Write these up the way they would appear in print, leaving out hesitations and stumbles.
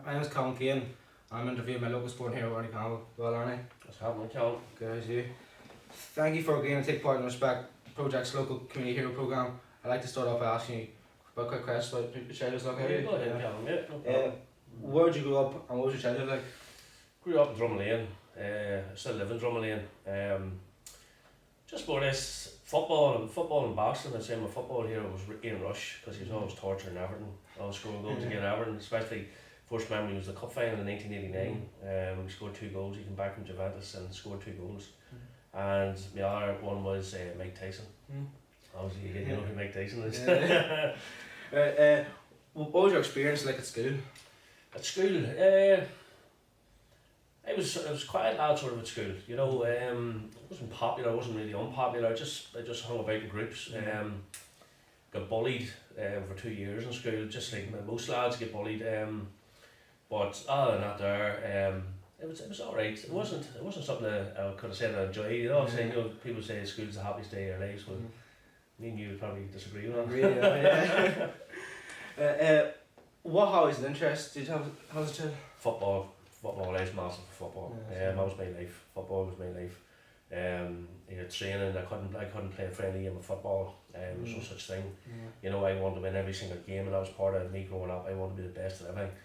My name is Callum Kane. I'm interviewing my local sport hero, Ernie Campbell. Well, Ernie. What's happening, Callum? Good as you. Thank you for agreeing to take part in the Respect Project's local community hero programme. I'd like to start off by asking you about quick questions about your childhood. Okay? Go ahead, Callum, yeah, no problem. Where did you grow up and what was your childhood like? Grew up in Drumlane, still live in Drumlane. Just about this football and boxing. I'd say my football hero was Ian Rush because he was always torturing Everton. Always scoring goals against Everton, especially first memory was the cup final in 1989. We scored 2 goals. He came back from Juventus and scored 2 goals. And the other one was Mike Tyson. Obviously, you know who Mike Tyson is. What was your experience like at school? At school, I was quite a lad sort of at school. You know, I wasn't popular. I wasn't really unpopular. I just hung about in groups. Got bullied for 2 years in school, just like most lads get bullied. But other than that, it was all right. It wasn't something that I could have said I enjoyed. You know, saying, you know, people say school's the happiest day of their lives. Well, me and you would probably disagree with that. Really? What hobbies and interests did you have as a child? Football. I was massive for football. That was my life. Football was my life. You know, training. I couldn't play a friendly game of football. There was no such thing. You know, I wanted to win every single game, and that was part of me growing up. I wanted to be the best at everything.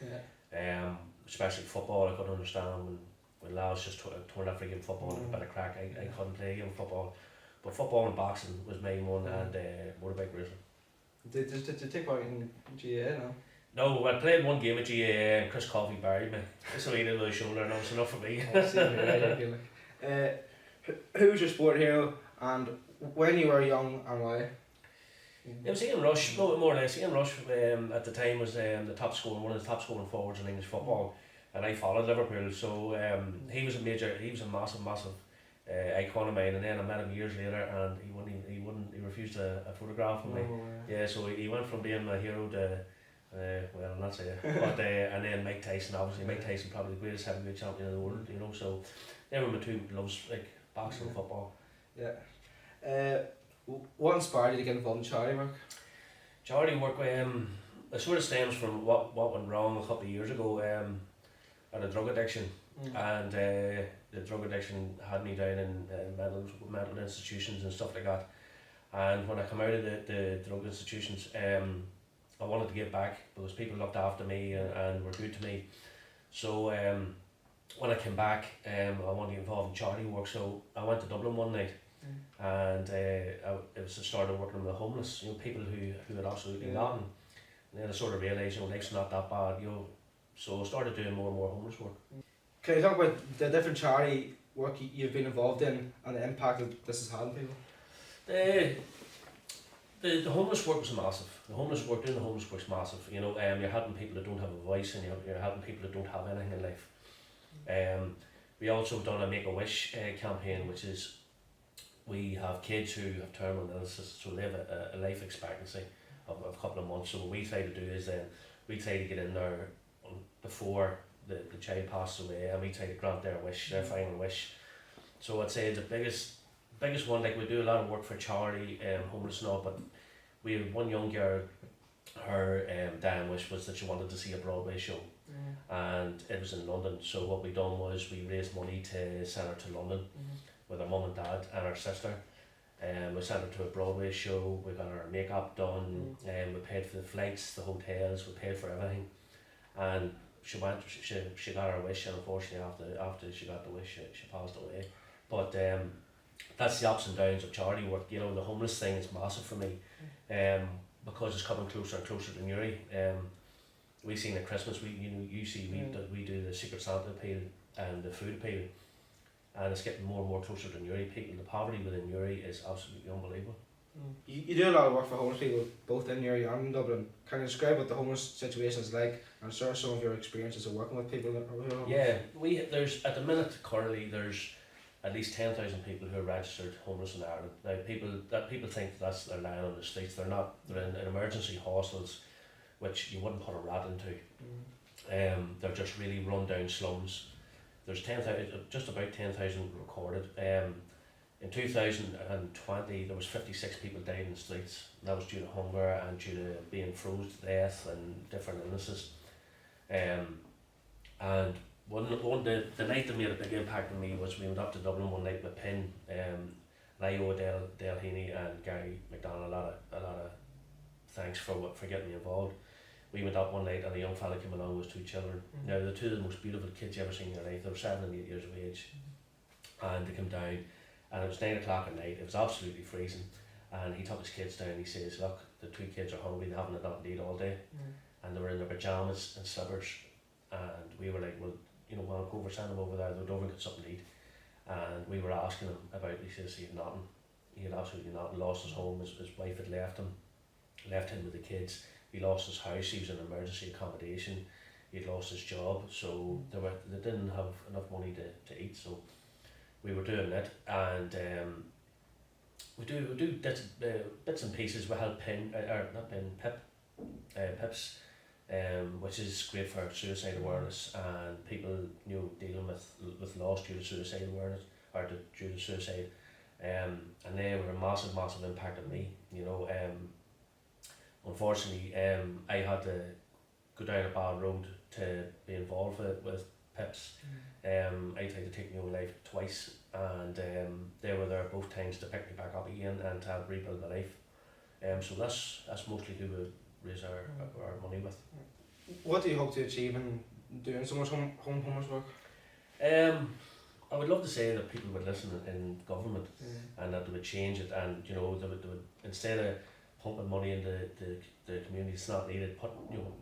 Especially football. I couldn't understand when lads just turned out for a game of football and a bit of crack. I couldn't play a game of football. But football and boxing was my one, and motorbike racing. Did you take part in GAA now? No, I played one game at GAA and Chris Coffey buried me. That's what he did with his shoulder, and that was enough for me. Who was your sport hero and when you were young and why? It was Ian Rush, more or less. Ian Rush at the time was one of the top scoring forwards in English football, and I followed Liverpool, so he was a massive icon of mine. And then I met him years later, and he refused a photograph of me. Yeah, so he went from being my hero to well, I'll not say it, but and then Mike Tyson, obviously. Mike Tyson, probably the greatest heavyweight champion in the world, you know. So they were my two loves, like boxing and football. Yeah. What inspired you to get involved in charity work? Charity work, it sort of stems from what went wrong a couple of years ago. I had a drug addiction, and the drug addiction had me down in mental institutions and stuff like that. And when I come out of the drug institutions, I wanted to give back because people looked after me and were good to me. So when I came back, I wanted to get involved in charity work. So I went to Dublin one night, and it was the start of working with the homeless. You know, people who had absolutely nothing. And then I sort of realised, you know, life's not that bad. You know, so I started doing more and more homeless work. Can you talk about the different charity work you've been involved in and the impact that this has had on people? The homeless work was massive. Doing the homeless work's massive. You know, you're helping people that don't have a voice, and you're helping people that don't have anything in life. We also done a Make-A-Wish campaign, which is we have kids who have terminal illnesses, so they have a life expectancy of a couple of months. So what we try to do is we try to get in there before the child passes away, and we try to grant their wish, their final wish. So I'd say the biggest one, like we do a lot of work for charity, homeless and all, but we had one young girl, her dying wish was that she wanted to see a Broadway show, and it was in London. So what we done was we raised money to send her to London with her mum and dad and her sister. We sent her to a Broadway show, we got her makeup done, we paid for the flights, the hotels, we paid for everything. And she got her wish, and unfortunately after she got the wish, she passed away. But that's the ups and downs of charity work. You know, the homeless thing is massive for me, because it's coming closer and closer to Newry. We seen at Christmas, we do the Secret Santa appeal and the food appeal, and it's getting more and more closer to Newry. The poverty within Newry is absolutely unbelievable. You do a lot of work for homeless people, both in Newry and in Dublin. Can you describe what the homeless situation is like, and share some of your experiences of working with people who are homeless? Yeah, there's at the minute currently there's at least 10,000 people who are registered homeless in Ireland. Now people think they're lying on the streets. They're not. They're in emergency hostels, which you wouldn't put a rat into. They're just really run down slums. There's just about 10,000 recorded. In 2020 there was 56 people died in the streets, and that was due to hunger and due to being frozen to death and different illnesses. And the night that made a big impact on me was we went up to Dublin one night with Pin, and I owe Dale Heaney and Gary McDonald a lot of thanks for getting me involved. We went up one night and a young fella came along with 2 children. Now they're 2 of the most beautiful kids you ever seen in your life. They were 7 and 8 years of age, and they came down, and it was 9 o'clock at night. It was absolutely freezing, and he took his kids down. He says, "Look, the 2 kids are hungry. They haven't had nothing to eat all day." And they were in their pajamas and slippers, and we were like, "Well, you know, well, go over, send them over there. They'll over and get something to eat." And we were asking him about. He says he had nothing. He had absolutely nothing. Lost his home. His wife had left him with the kids. He lost his house. He was in emergency accommodation. He had lost his job, so they didn't have enough money to eat. So we were doing it, and we do bits and pieces. We help Pips, which is great for suicide awareness and people, you know, dealing with loss due to suicide awareness or due to suicide. And they were a massive impact on me. You know, unfortunately, I had to go down a bad road to be involved with Pips. I tried to take my own life twice, and they were there both times to pick me back up again and to help rebuild my life. So that's mostly who we raise our money with. What do you hope to achieve in doing so much homeless work? I would love to say that people would listen in government and that they would change it, and you know they would instead of pumping money into the community, it's not needed. Put, you know,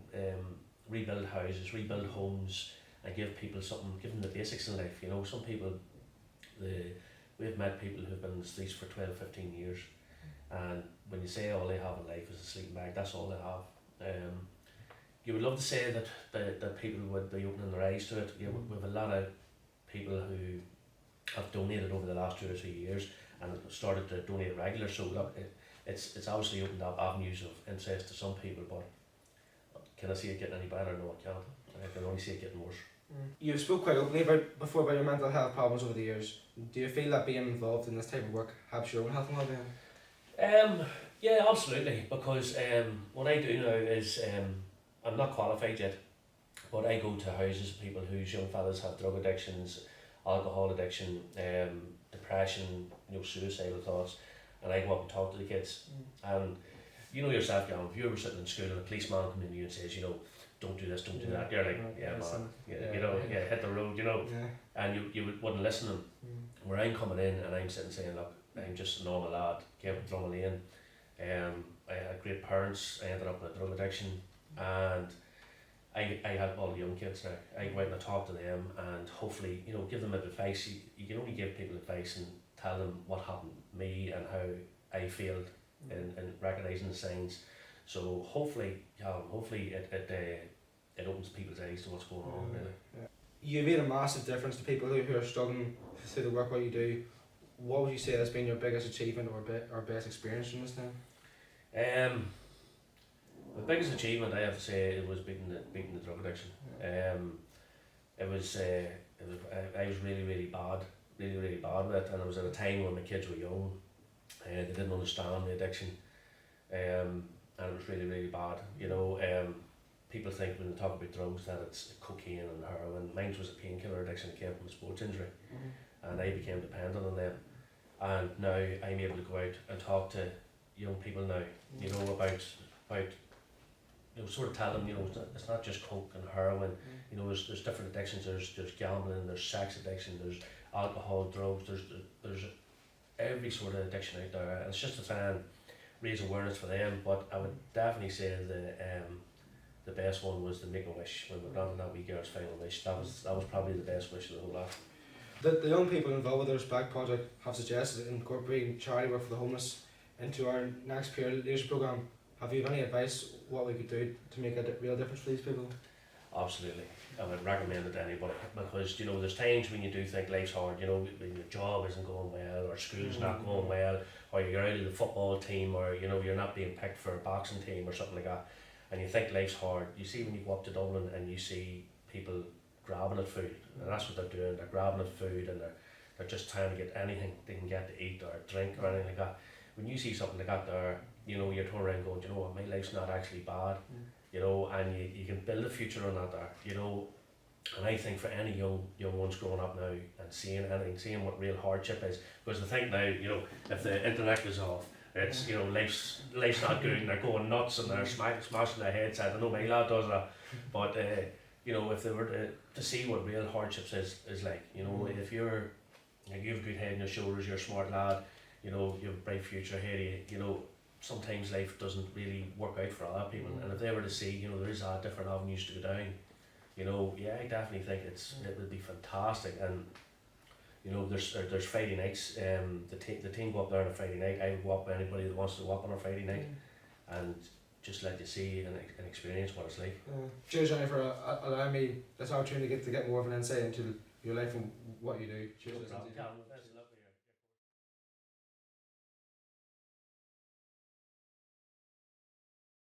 rebuild houses, rebuild homes, and give people something. Give them the basics in life. You know, some people, we've met people who've been in the streets for 12, 15 years, and when you say all they have in life is a sleeping bag, that's all they have. You would love to say that people would be opening their eyes to it. You know, we have a lot of people who have donated over the last 2 or 3 years and started to donate regular. So look, it's obviously opened up avenues of interest to some people, but can I see it getting any better? No, I can't. I can only see it getting worse. You've spoke quite openly before about your mental health problems over the years. Do you feel that being involved in this type of work helps your own health and well-being? Yeah, absolutely. Because what I do now is I'm not qualified yet, but I go to houses of people whose young fellas have drug addictions, alcohol addiction, depression, you know, suicidal thoughts, and I go up and talk to the kids. And you know yourself, Callum, if you were sitting in school and a policeman comes in to you and says, you know, don't do this, don't do that, you're like, yeah, man, you know, hit the road, you know, and you wouldn't listen to them. Where I'm coming in and I'm sitting saying, look, I'm just a normal lad, came up from Lane, I had great parents, I ended up with a drug addiction, and I help all the young kids now. I go out and I talk to them, and hopefully, you know, give them advice. You can only give people advice and tell them what happened to me and how I failed in recognising the signs. So hopefully, it opens people's eyes to what's going on. Really. You've made a massive difference to people who are struggling through the work what you do. What would you say has been your biggest achievement or best experience from this now? The biggest achievement I have to say it was beating the drug addiction. I was really bad with it, and it was at a time when my kids were young. They didn't understand the addiction, and it was really bad. You know, people think when they talk about drugs that it's cocaine and heroin. Mine was a painkiller addiction that came from a sports injury, and I became dependent on them. And now I'm able to go out and talk to young people now, you know, about you know, sort of tell them, you know, it's not just coke and heroin. You know, there's different addictions. There's gambling, there's sex addiction, there's alcohol, drugs. There's every sort of addiction out there, and it's just to try and raise awareness for them. But I would definitely say the best one was the Make-A-Wish, when we granted that wee girl's final wish. That was probably the best wish of the whole lot. The young people involved with the Respect Project have suggested incorporating charity work for the homeless into our next peer leadership programme. Have you any advice what we could do to make a real difference for these people? Absolutely. I would recommend it to anybody, because you know there's times when you do think life's hard, you know, when your job isn't going well or school's not going well, or you're out of the football team, or you know you're not being picked for a boxing team or something like that, and you think life's hard. You see when you go up to Dublin and you see people grabbing at food, and that's what they're doing. They're grabbing at food, and they're just trying to get anything they can get to eat or drink or anything like that. When you see something like that there, you know, you're turning around going, you know what, my life's not actually bad, you know, and you can build a future on that there, you know. And I think for any young ones growing up now and seeing anything, seeing what real hardship is, because the thing now, you know, if the internet goes off, it's, you know, life's not good and they're going nuts and they're smashing their heads. I don't know, my lad does that, but you know, if they were to see what real hardships is like, you know, if you're, like, you have a good head on your shoulders, you're a smart lad, you know, you have a bright future ahead of you, you know, sometimes life doesn't really work out for a lot of people, and if they were to see, you know, there is different avenues to go down, you know, yeah, I definitely think it would be fantastic. And you know, there's Friday nights. The team go up there on a Friday night. I would go up with anybody that wants to go up on a Friday night, and just let you see and experience what it's like. Cheers, Johnny, for allowing me this opportunity to get more of an insight into your life and what you do. Cheers. No problem.